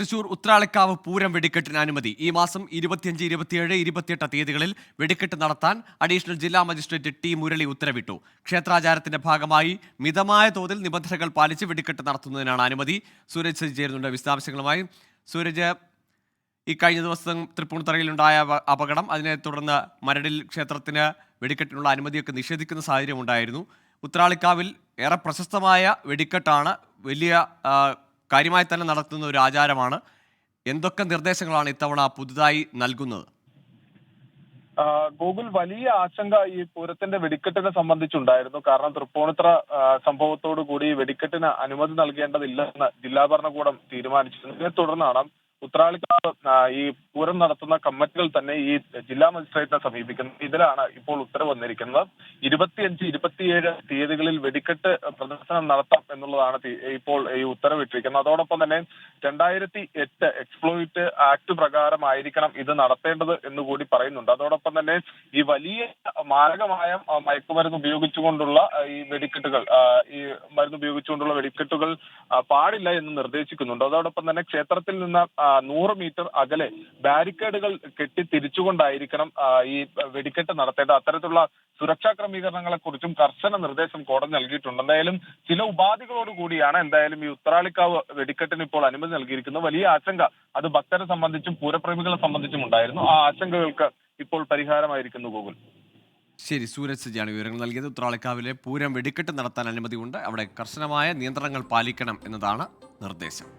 തൃശൂർ ഉത്രാളിക്കാവ് പൂരം വെടിക്കെട്ടിന് അനുമതി. ഈ മാസം 25, 27, 28 തീയതികളിൽ വെടിക്കെട്ട് നടത്താൻ അഡീഷണൽ ജില്ലാ മജിസ്ട്രേറ്റ് ടി മുരളി ഉത്തരവിട്ടു. ക്ഷേത്രാചാരത്തിന്റെ ഭാഗമായി മിതമായ തോതിൽ നിബന്ധനകൾ പാലിച്ച് വെടിക്കെട്ട് നടത്തുന്നതിനാണ് അനുമതി. സൂരജ് ചേരുന്നുണ്ട് വിശദാംശങ്ങളുമായി. സൂരജ്, ഈ കഴിഞ്ഞ ദിവസം തൃപ്പൂണിത്തറയിലുണ്ടായ അപകടം, അതിനെ തുടർന്ന് മരടിൽ ക്ഷേത്രത്തിന് വെടിക്കെട്ടിനുള്ള അനുമതിയൊക്കെ നിഷേധിക്കുന്ന സാഹചര്യം ഉണ്ടായിരുന്നു. ഉത്രാളിക്കാവിൽ ഏറെ പ്രശസ്തമായ വെടിക്കെട്ടാണ്, വലിയ കാര്യമായി തന്നെ നടത്തുന്ന ഒരു ആചാരമാണ്. എന്തൊക്കെ നിർദ്ദേശങ്ങളാണ് ഇത്തവണ പുതുതായി നൽകുന്നത്? ഗൂഗിൾ വലിയ ആശങ്ക ഈ പൂരത്തിന്റെ വെടിക്കെട്ടിനെ സംബന്ധിച്ചുണ്ടായിരുന്നു. കാരണം തൃപ്പൂണിത്തറ സംഭവത്തോടു കൂടി വെടിക്കെട്ടിന് അനുമതി നൽകേണ്ടതില്ലെന്ന് ജില്ലാ ഭരണകൂടം തീരുമാനിച്ചിരുന്നു. ഇതിനെ തുടർന്നാണ് ഉത്രാളിക്കാവ് ഈ പൂരം നടത്തുന്ന കമ്മിറ്റികൾ തന്നെ ഈ ജില്ലാ മജിസ്ട്രേറ്റിനെ സമീപിക്കുന്നത്. ഇതിലാണ് ഇപ്പോൾ ഉത്തരവ് വന്നിരിക്കുന്നത്. 25, 27 തീയതികളിൽ വെടിക്കെട്ട് പ്രദർശനം നടത്താം എന്നുള്ളതാണ് ഇപ്പോൾ ഈ ഉത്തരവിട്ടിരിക്കുന്നത്. അതോടൊപ്പം തന്നെ 2008 എക്സ്പ്ലോയിറ്റ് ആക്ട് പ്രകാരമായിരിക്കണം ഇത് നടത്തേണ്ടത് എന്നുകൂടി പറയുന്നുണ്ട്. അതോടൊപ്പം തന്നെ ഈ വലിയ മാരകമായ മയക്കുമരുന്ന് ഉപയോഗിച്ചുകൊണ്ടുള്ള ഈ വെടിക്കെട്ടുകൾ പാടില്ല എന്ന് നിർദ്ദേശിക്കുന്നുണ്ട്. അതോടൊപ്പം തന്നെ ക്ഷേത്രത്തിൽ നിന്ന് 100 മീറ്റർ അകലെ ബാരിക്കേഡുകൾ കെട്ടി തിരിച്ചുകൊണ്ടായിരിക്കണം ഈ വെടിക്കെട്ട് നടത്തേണ്ടത്. അത്തരത്തിലുള്ള സുരക്ഷാ ക്രമീകരണങ്ങളെ കുറിച്ചും കർശന നിർദ്ദേശം കോടതി നൽകിയിട്ടുണ്ട്. എന്തായാലും ചില ഉപാധികളോട് കൂടിയാണ് എന്തായാലും ഈ ഉത്രാളിക്കാവ് വെടിക്കെട്ടിന് ഇപ്പോൾ അനുമതി നൽകിയിരിക്കുന്നത്. വലിയ ആശങ്ക അത് ഭക്തരെ സംബന്ധിച്ചും പൂരപ്രേമികളെ സംബന്ധിച്ചും ഉണ്ടായിരുന്നു. ആ ആശങ്കകൾക്ക് ഇപ്പോൾ പരിഹാരമായിരിക്കുന്നു. ഗൂഗിൾ. ശരി, സൂരജ് സജിയാണ് വിവരങ്ങൾ നൽകിയത്. ഉത്രാളിക്കാവിലെ പൂരം വെടിക്കെട്ട് നടത്താൻ അനുമതിയുണ്ട്. അവിടെ കർശനമായ നിയന്ത്രണങ്ങൾ പാലിക്കണം എന്നതാണ് നിർദ്ദേശം.